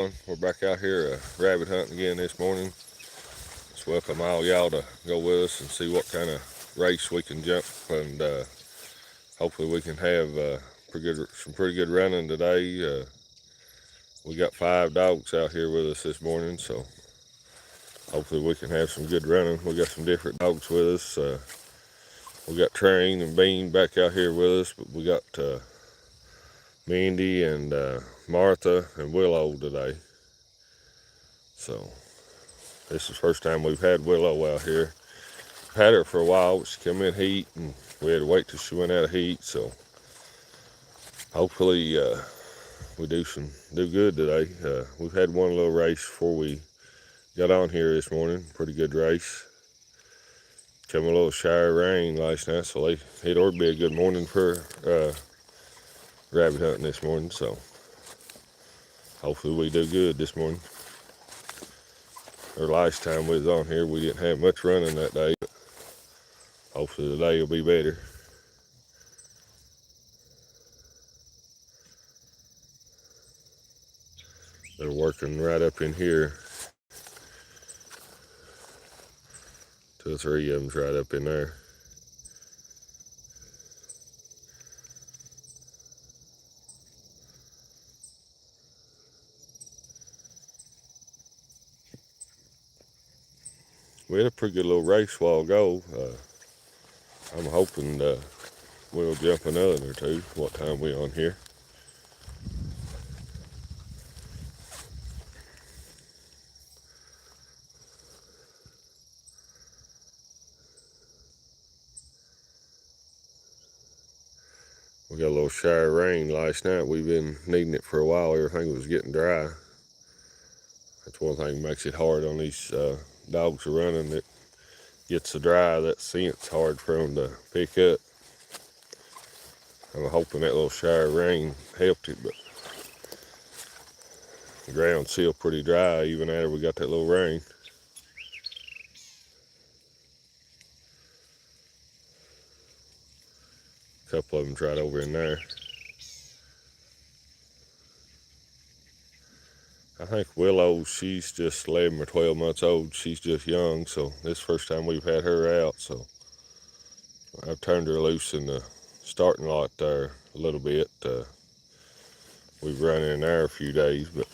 We're back out here rabbit hunting again this morning. Let's welcome all y'all to go with us and see what kind of race we can jump, and hopefully we can have some pretty good running today. We got 5 dogs out here with us this morning, so hopefully we can have some good running. We got some different dogs with us. We got Train and Bean back out here with us, but we got Mindy and Martha and Willow today. So this is the first time we've had Willow out here. We've had her for a while, but she come in heat, and we had to wait till she went out of heat. So hopefully we do good today. We've had one little race before we got on here this morning. Pretty good race. Come a little shy of rain last night, so it ought to be a good morning for rabbit hunting this morning. So hopefully we do good this morning. Or last time we was on here, we didn't have much running that day, but hopefully today will be better. They're working right up in here. 2 or 3 of them's right up in there. We had a pretty good little race a while ago. I'm hoping we'll jump another or two. What time we on here? We got a little shy of rain last night. We've been needing it for a while. Everything was getting dry. That's one thing that makes it hard on these dogs are running. That gets so dry, that scent's hard for them to pick up. I'm hoping that little shy of rain helped it, but the ground's still pretty dry even after we got that little rain. A couple of them's right over in there. I think Willow, she's just 11 or 12 months old. She's just young, so this is the first time we've had her out. So I've turned her loose in the starting lot there a little bit. We've run in there a few days, but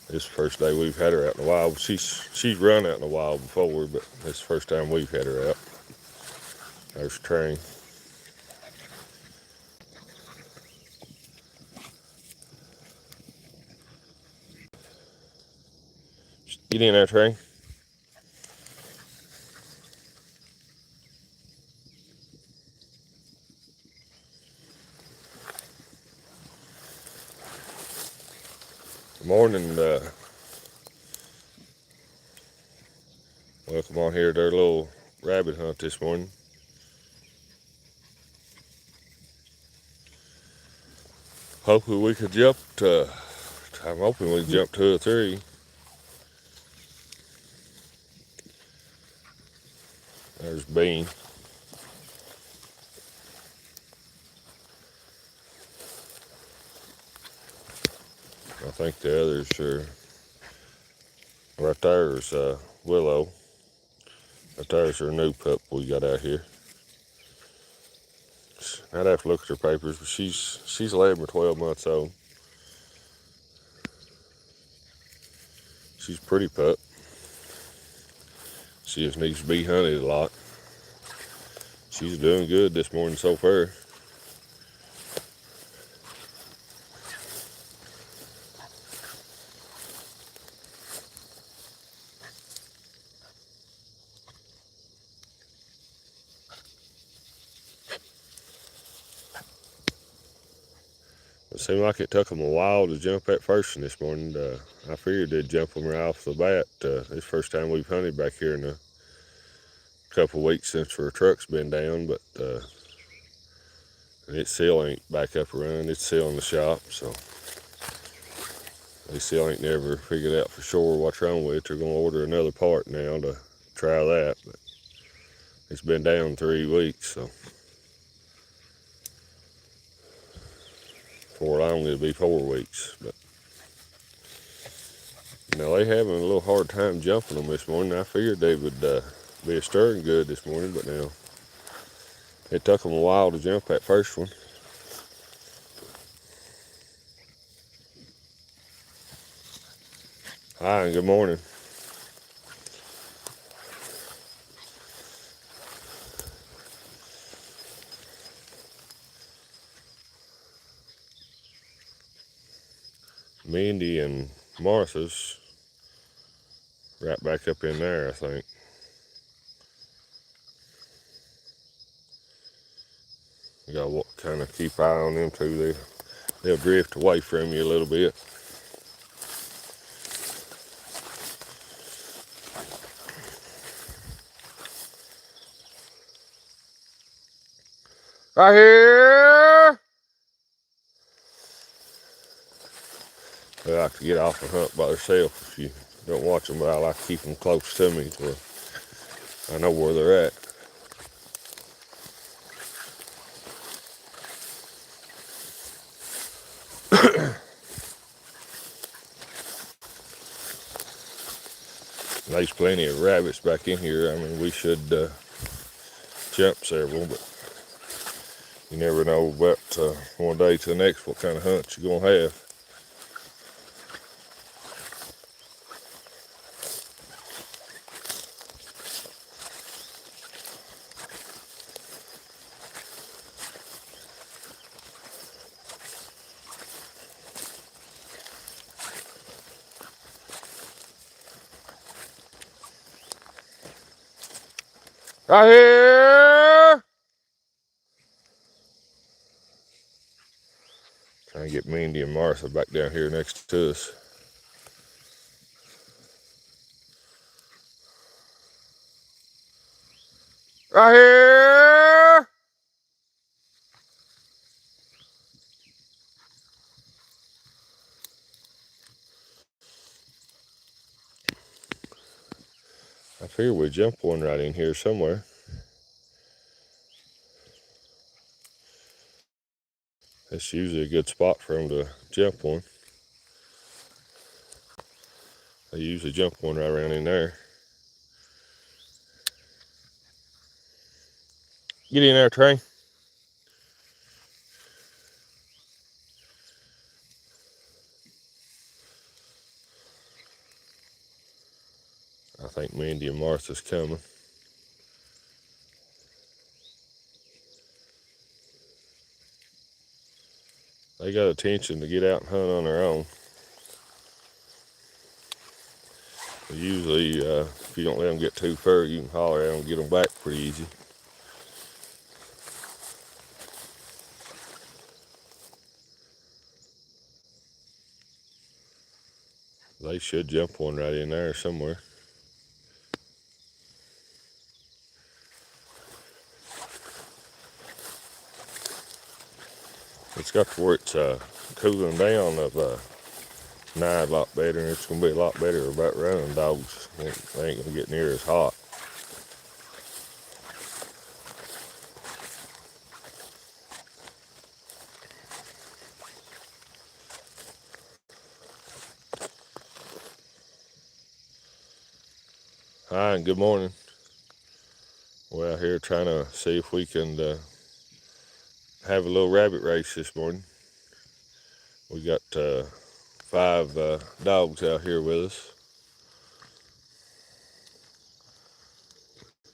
this is the first day we've had her out in the wild. She's run out in the wild before, but this is the first time we've had her out. There's Train. Get in there, Train. Good morning. Welcome on here to our little rabbit hunt this morning. Hopefully we could jump to, I'm hoping we jump 2 or 3. There's Bean. I think the others are right there's Willow. Right there's her new pup we got out here. I'd have to look at her papers, but she's 11 or 12 months old. She's a pretty pup. She just needs to be hunted a lot. She's doing good this morning so far. It seemed like it took them a while to jump that first one this morning. I figured they'd jump them right off the bat. This is the first time we've hunted back here in a couple of weeks since our truck's been down, but it still ain't back up and running. It's still in the shop, so they still ain't never figured out for sure what's wrong with it. They're going to order another part now to try that, but it's been down 3 weeks, so before long it'll be 4 weeks. But Now they having a little hard time jumping them this morning. I figured they would be stirring good this morning, but now it took them a while to jump that first one. Hi, and good morning. Mindy and Martha's right back up in there, I think. You gotta kind of keep eye on them too. They'll drift away from you a little bit. Right here! They like to get off and hunt by themselves if you don't watch them, but I like to keep them close to me so I know where they're at. There's plenty of rabbits back in here. I mean, we should jump several, but you never know about one day to the next what kind of hunt you're gonna have. Right here! Trying to get Mindy and Martha back down here next to us. Right here! I figure we jump one right in here somewhere. That's usually a good spot for them to jump one. They usually jump one right around in there. Get in there, Trey. I think Mindy and Martha's coming. They got attention to get out and hunt on their own. Usually, if you don't let them get too far, you can holler at them and get them back pretty easy. They should jump one right in there somewhere. It's got to where it's cooling down of night a lot better, and it's going to be a lot better about running dogs. They ain't going to get near as hot. Hi, and good morning. We're out here trying to see if we can have a little rabbit race this morning. We got 5 dogs out here with us.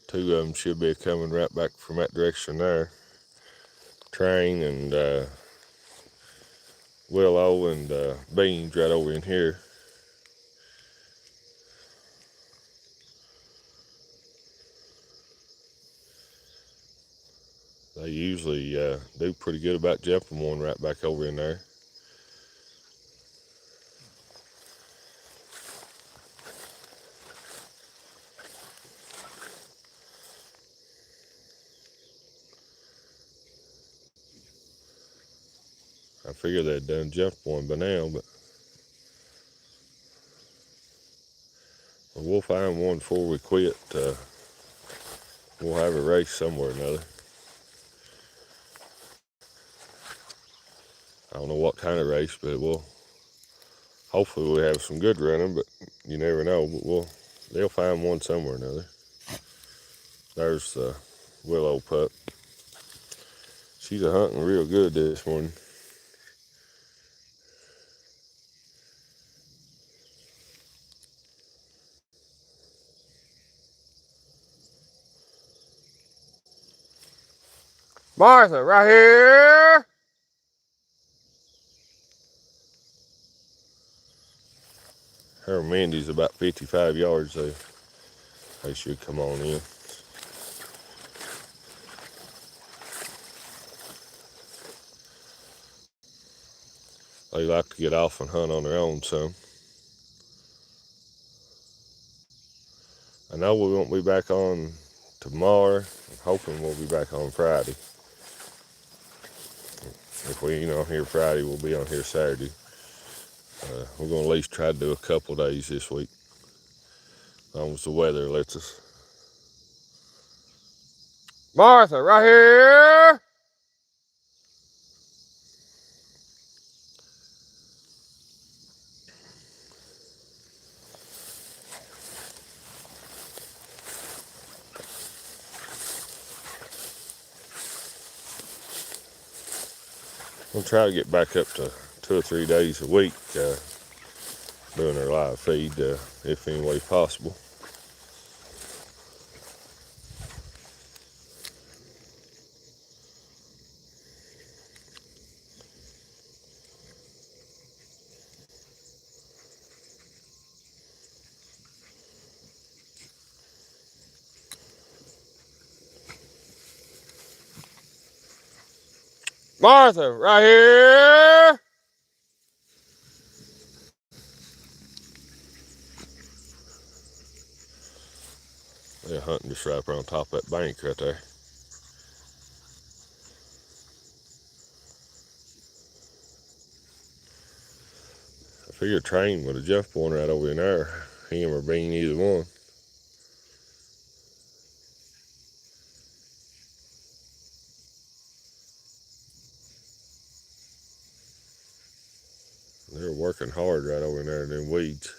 2 of them should be coming right back from that direction there. Train and Willow and Beans right over in here. They usually do pretty good about jumping one right back over in there. I figured they'd done jumped one by now, but we'll find one before we quit. We'll have a race somewhere or another. I don't know what kind of race, but we'll Hopefully we have some good running, but you never know. But they'll find one somewhere or another. There's the willow pup. She's a hunting real good this morning. Martha, right here. Her and Mindy's about 55 yards, so they should come on in. They like to get off and hunt on their own some. I know we won't be back on tomorrow. I'm hoping we'll be back on Friday. If we ain't on here Friday, we'll be on here Saturday. We're going to at least try to do a couple days this week, as long as the weather lets us. Martha, right here. We'll try to get back up to 2 or 3 days a week doing our live feed, if any way possible. Martha, right here. They're hunting just right up on top of that bank right there. I figure a train would have jumped one right over in there. Him or Bean, either one. They're working hard right over in there in them weeds.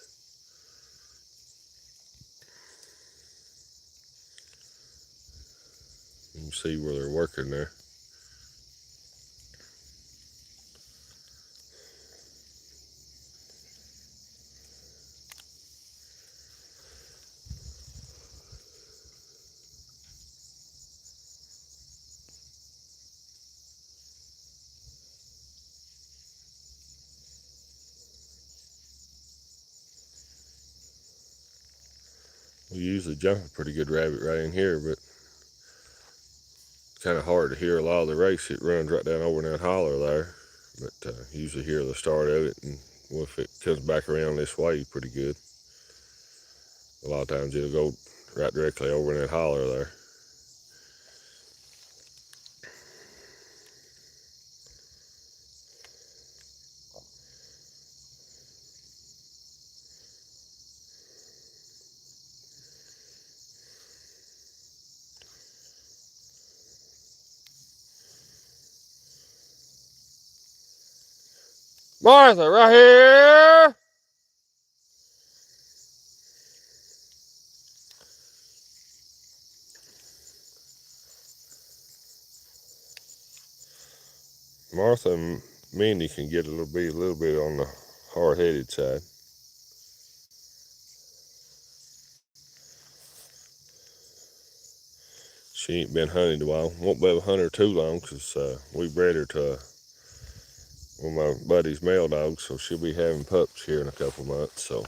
You can see where they're working there. We usually jump a pretty good rabbit right in here, but it's kind of hard to hear a lot of the race. It runs right down over in that holler there, but usually hear the start of it, and if it comes back around this way pretty good, a lot of times it'll go right directly over in that holler there. Martha, right here. Martha and Mindy can get a little bit on the hard-headed side. She ain't been hunted a while. Won't be able to hunt her too long because we bred her to one of my buddy's male dogs, so she'll be having pups here in a couple months. So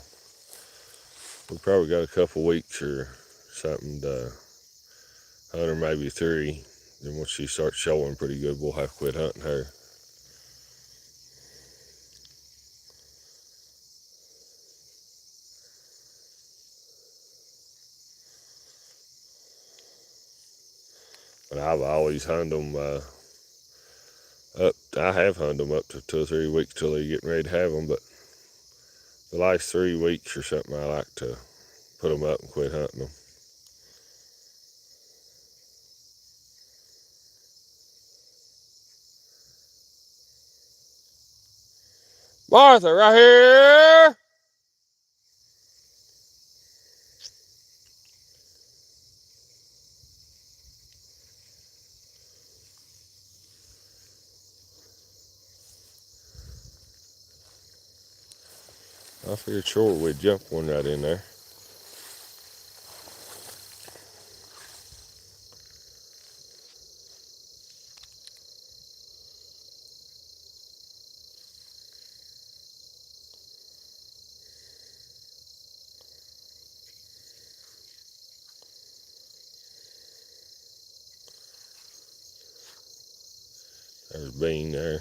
we probably got a couple weeks or something to hunt her, maybe 3. Then once she starts showing pretty good, we'll have to quit hunting her. But I've always hunted them I have hunted them up to 2 or 3 weeks till they're getting ready to have them, but the last 3 weeks or something, I like to put them up and quit hunting them. Martha, right here. I figured sure we'd jump one right in there. There's Bean there.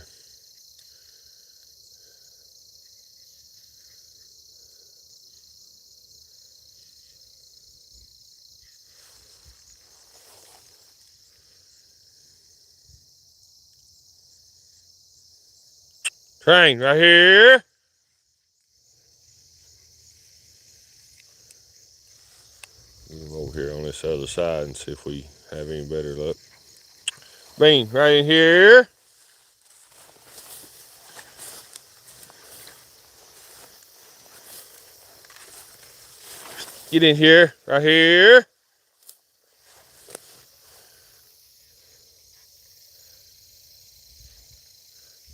Train right here. Get him over here on this other side and see if we have any better luck. Bean right in here. Get in here, right here.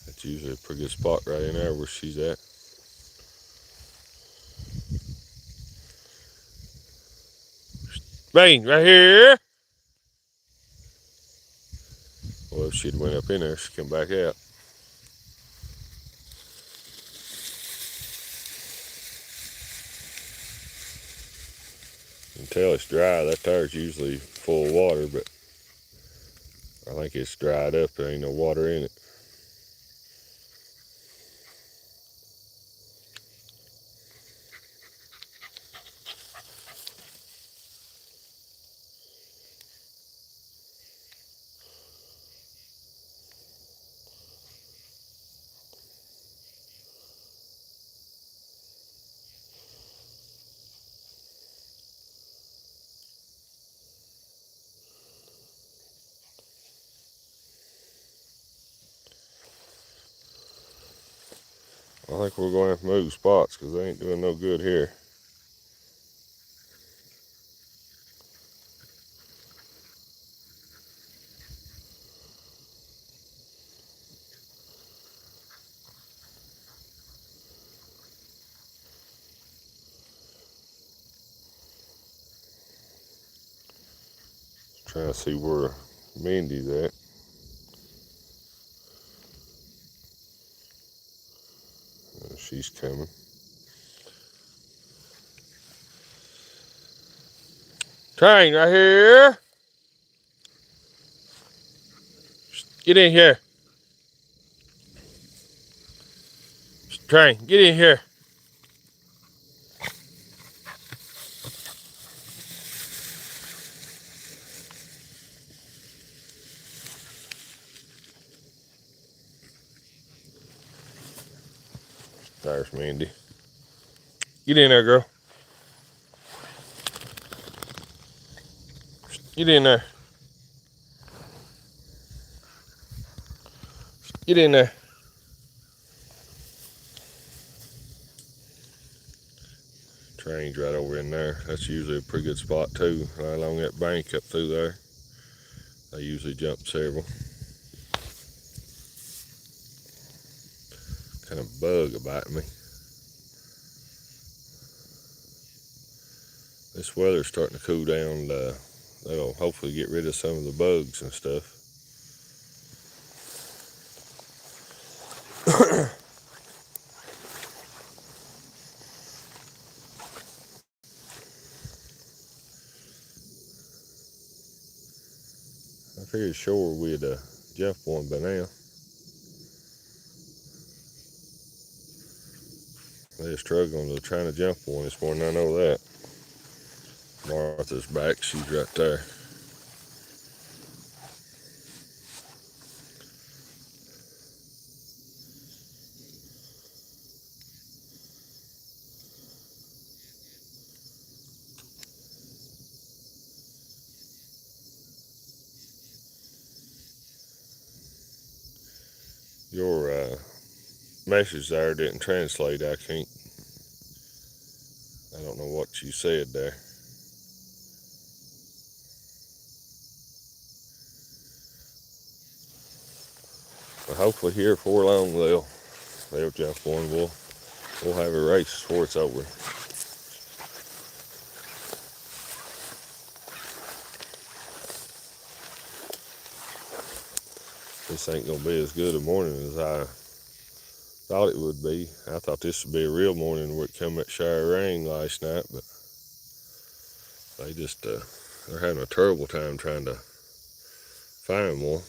That's usually a pretty good spot right in there where she's at. Bean right here. Well, if she'd went up in there, she'd come back out. You can tell it's dry. That tire's usually full of water, but I think it's dried up. There ain't no water in it. I think we're going to have to move spots because they ain't doing no good here. Trying to see where Mindy's at. She's coming. Train right here. Get in here. Train, get in here. There's Mindy. Get in there, girl. Get in there. Get in there. Train's right over in there. That's usually a pretty good spot too, right along that bank up through there. They usually jump several. Kind of bug about me. This weather's starting to cool down. That'll hopefully get rid of some of the bugs and stuff. I figured sure we'd jump one by now. They're struggling to trying to jump one this morning, I know that. Martha's back, she's right there. Your message there didn't translate. I don't know what you said there. But hopefully here before long they'll jump one. We'll have a race before it's over. This ain't gonna be as good a morning as I thought it would be. I thought this would be a real morning where it come that shower rain last night, but they just they're having a terrible time trying to find one.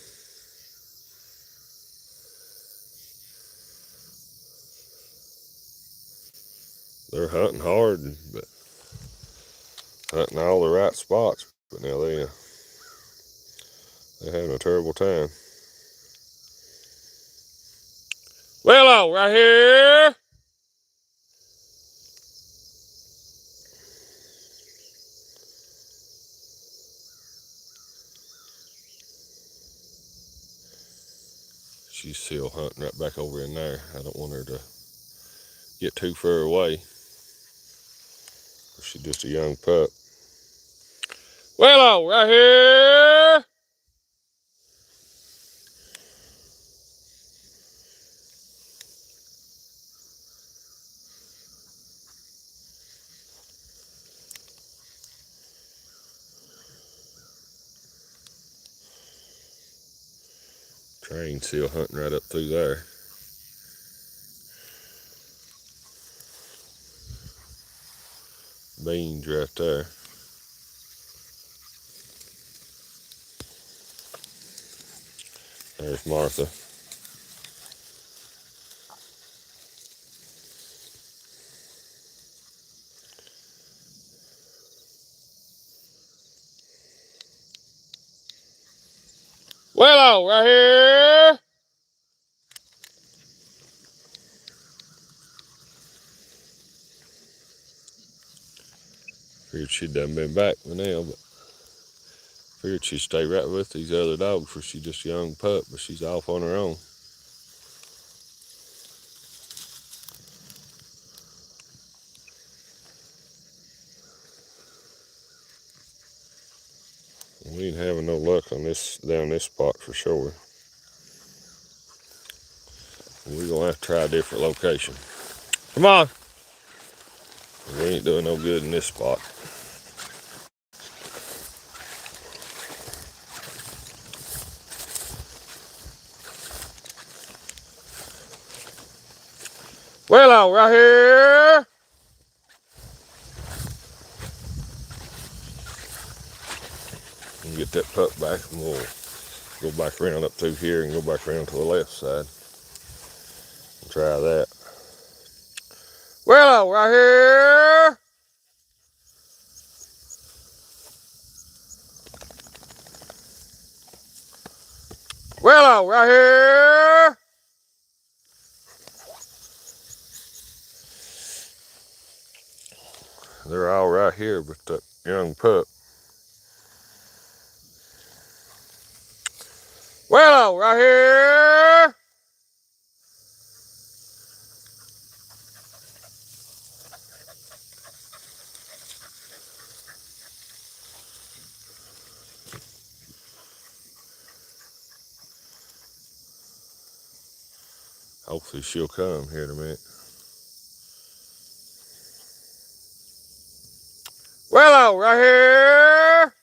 They're hunting hard, but hunting all the right spots. But now they're having a terrible time. Willow, right here. She's still hunting right back over in there. I don't want her to get too far away. She's just a young pup. Willow, right here. Train still hunting right up through there. Beans right there. There's Martha. Willow, right here. Figured she'd done been back by now, but figured she'd stay right with these other dogs for she's just a young pup, but she's off on her own. We ain't having no luck on this down this spot for sure. We're gonna have to try a different location. Come on. We ain't doing no good in this spot. Willow, right here. And get that pup back, and we'll go back around up through here and go back around to the left side and try that. Willow, right here. Willow, right here. They're all right here, but that young pup. Willow, right here. Hopefully she'll come here in a minute. Willow, right here.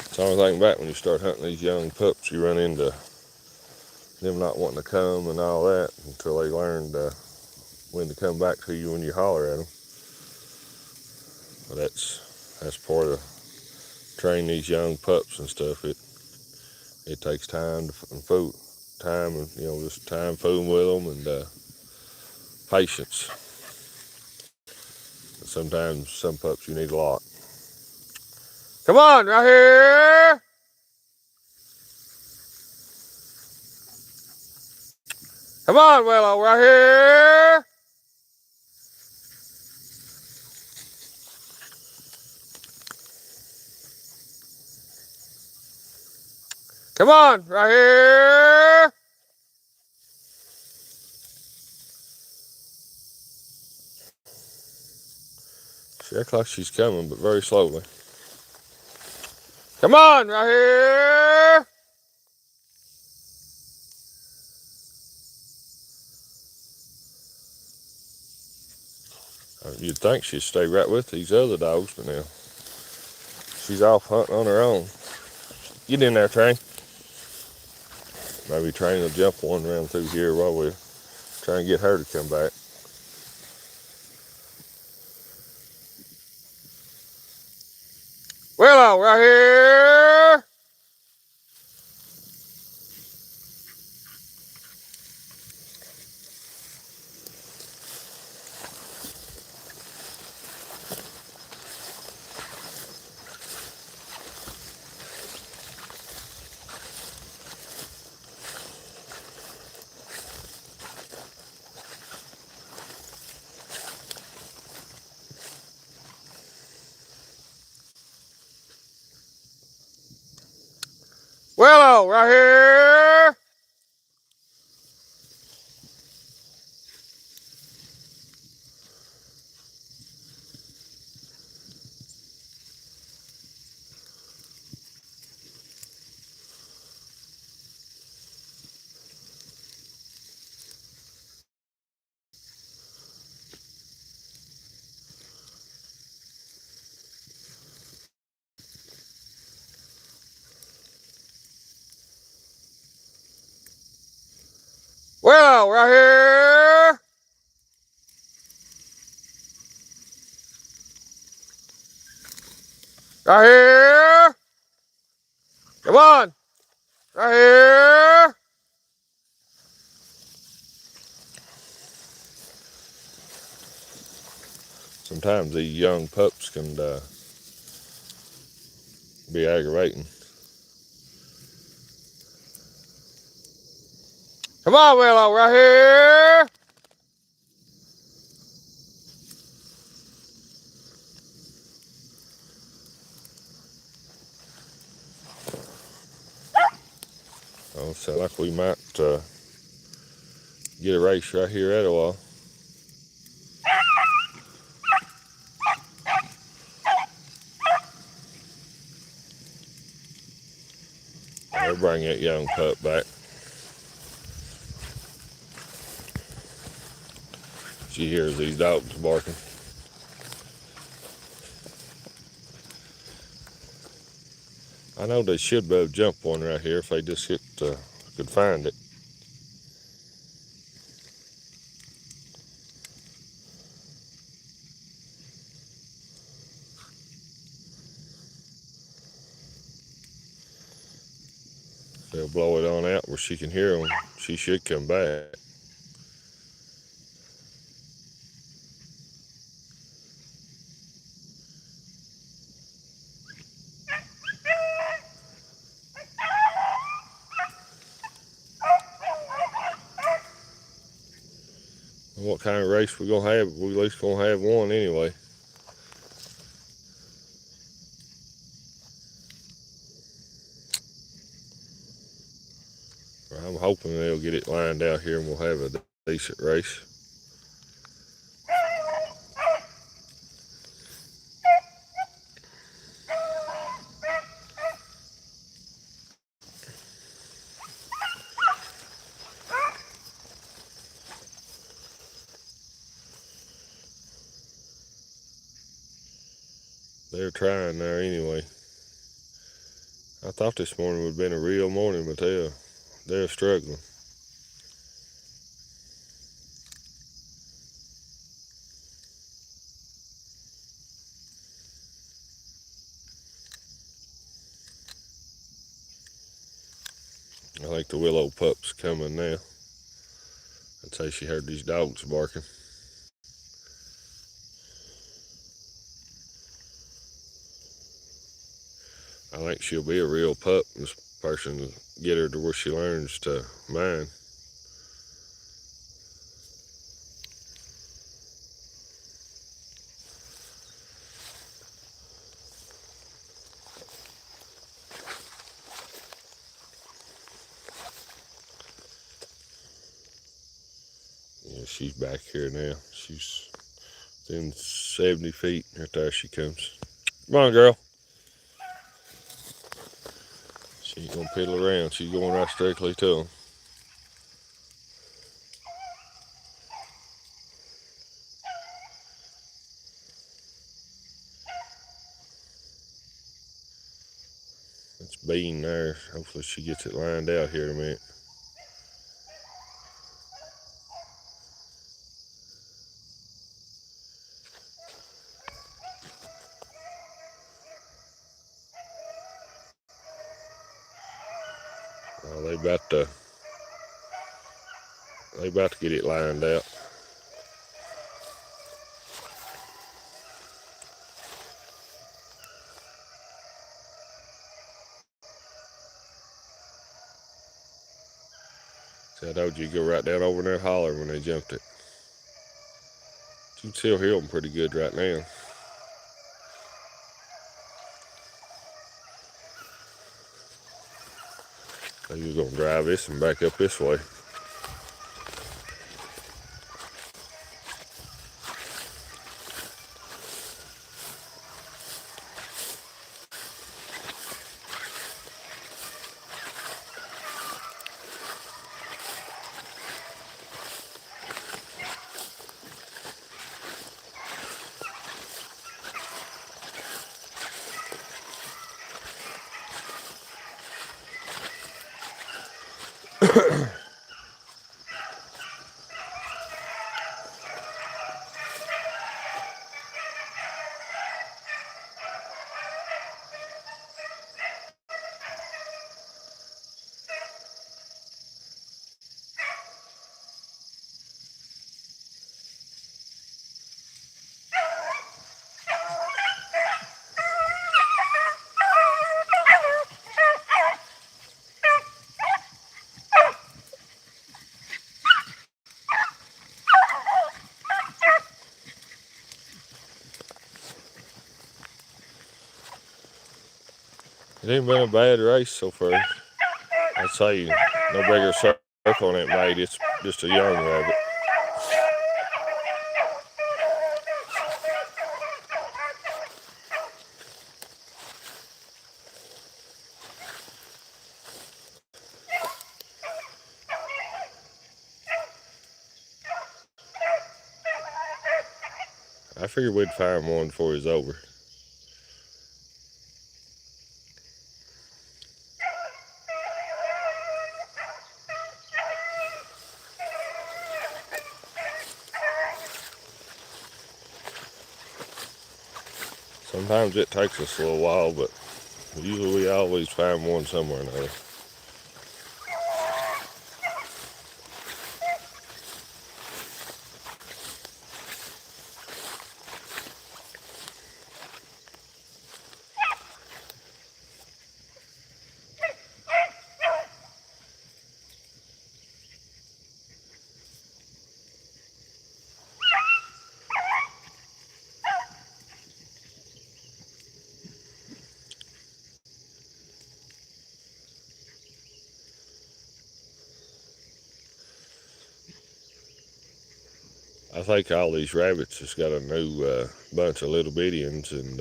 It's the only thing back when you start hunting these young pups, you run into them not wanting to come and all that until they learn when to come back to you when you holler at them. But that's part of training these young pups and stuff. It takes time and food, time and just time fooling with them and patience. But sometimes some pups you need a lot. Come on, right here. Come on, Willow, right here. Come on, right here. She acts like she's coming, but very slowly. Come on, right here. You'd think she'd stay right with these other dogs, but now she's off hunting on her own. Get in there, Train. Maybe Train will jump one around through here while we're trying to get her to come back. Willow, right here. Willow, right here. Willow, right here. Right here. Come on. Right here. Sometimes these young pups can be aggravating. Come on, Willow, right here. Oh, sound like we might get a race right here at a while. I'll bring that young pup back. She hears these dogs barking. I know they should be able to jump one right here if they just could find it. They'll blow it on out where she can hear them. She should come back. What kind of race we gonna have? We at least gonna have one anyway. I'm hoping they'll get it lined out here and we'll have a decent race. They're trying there anyway. I thought this morning would have been a real morning, but they're struggling. I think the Willow pup's coming now. I'd say she heard these dogs barking. I think she'll be a real pup. This person will get her to where she learns to mind. Yeah, she's back here now. She's within 70 feet. Right there she comes. Come on, girl. She ain't gonna piddle around. She's going right strictly to him. It's Bean there. Hopefully she gets it lined out here in a minute. Oh, they about to get it lined out. See, I told you go right down over there holler when they jumped it. You can still hear them pretty good right now. So you're gonna drive this and back up this way. It ain't been a bad race so far. I'd say no bigger circle on it made. It's just a young rabbit. I figured we'd find one before it's over. Sometimes it takes us a little while, but usually we always find one somewhere or another. I think all these rabbits has got a new bunch of little bittians, and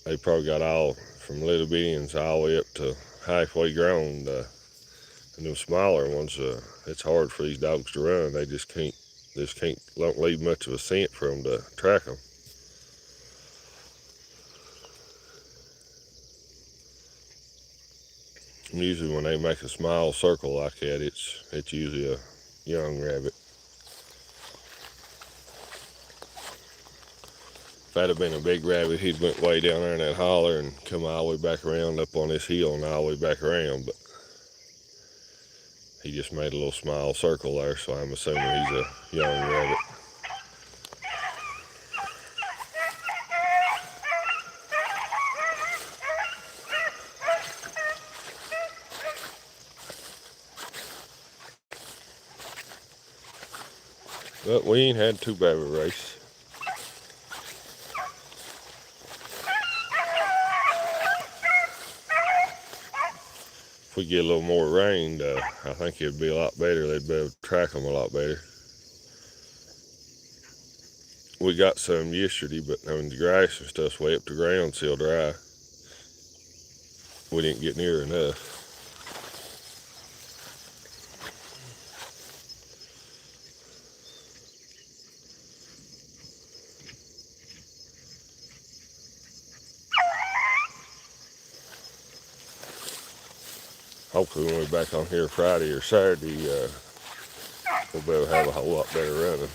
they probably got all from little bittians all the way up to halfway grown. And them smaller ones, it's hard for these dogs to run. They just don't leave much of a scent for them to track them. And usually when they make a small circle like that, it's usually a young rabbit. If that had been a big rabbit, he'd went way down there in that holler and come all the way back around up on this hill and all the way back around. But he just made a little small circle there, so I'm assuming he's a young rabbit. But we ain't had too bad of a race. If we get a little more rain, I think it'd be a lot better. They'd be able to track them a lot better. We got some yesterday, but I mean, the grass and stuff swept the ground still dry. We didn't get near enough. Hopefully when we're back on here Friday or Saturday, we'll be able to have a whole lot better running.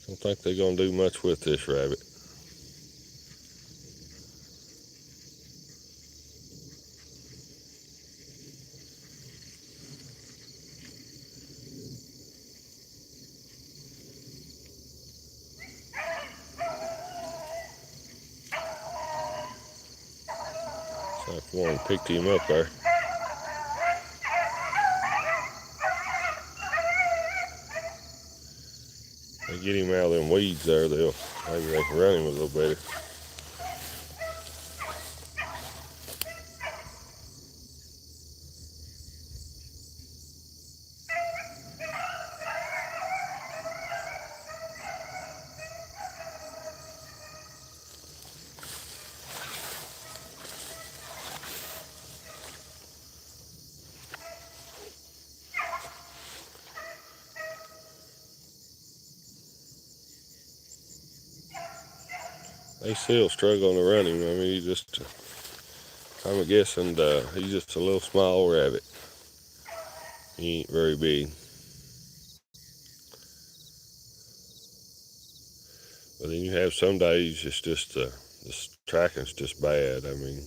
Don't think they're going to do much with this rabbit. So if one picked him up there. They get him out of them weeds there, maybe they can run him a little better. They still struggling to run him. I mean, I'm guessing he's just a little small rabbit. He ain't very big. But then you have some days it's just the tracking's just bad. I mean,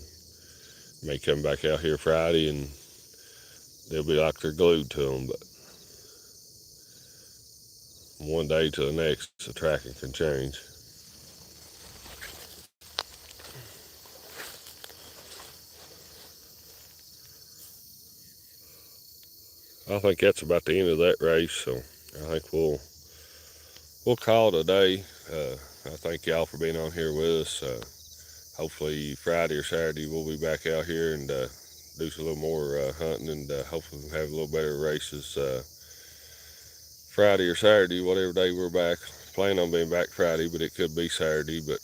you may come back out here Friday and they'll be like they're glued to them, but one day to the next, the tracking can change. I think that's about the end of that race, so I think we'll call it a day. I thank y'all for being on here with us. Hopefully Friday or Saturday we'll be back out here and do a little more hunting, and hopefully we'll have a little better races Friday or Saturday, whatever day we're back. Plan on being back Friday, but it could be Saturday, but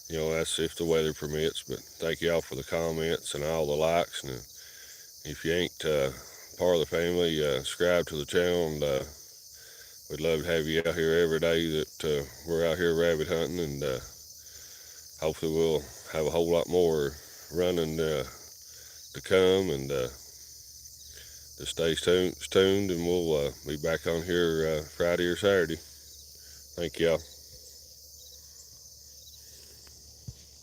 that's if the weather permits. But thank y'all for the comments and all the likes, and if you ain't part of the family, subscribe to the channel, and we'd love to have you out here every day that we're out here rabbit hunting, and hopefully we'll have a whole lot more running to come, and just stay tuned, and we'll be back on here Friday or Saturday. Thank y'all.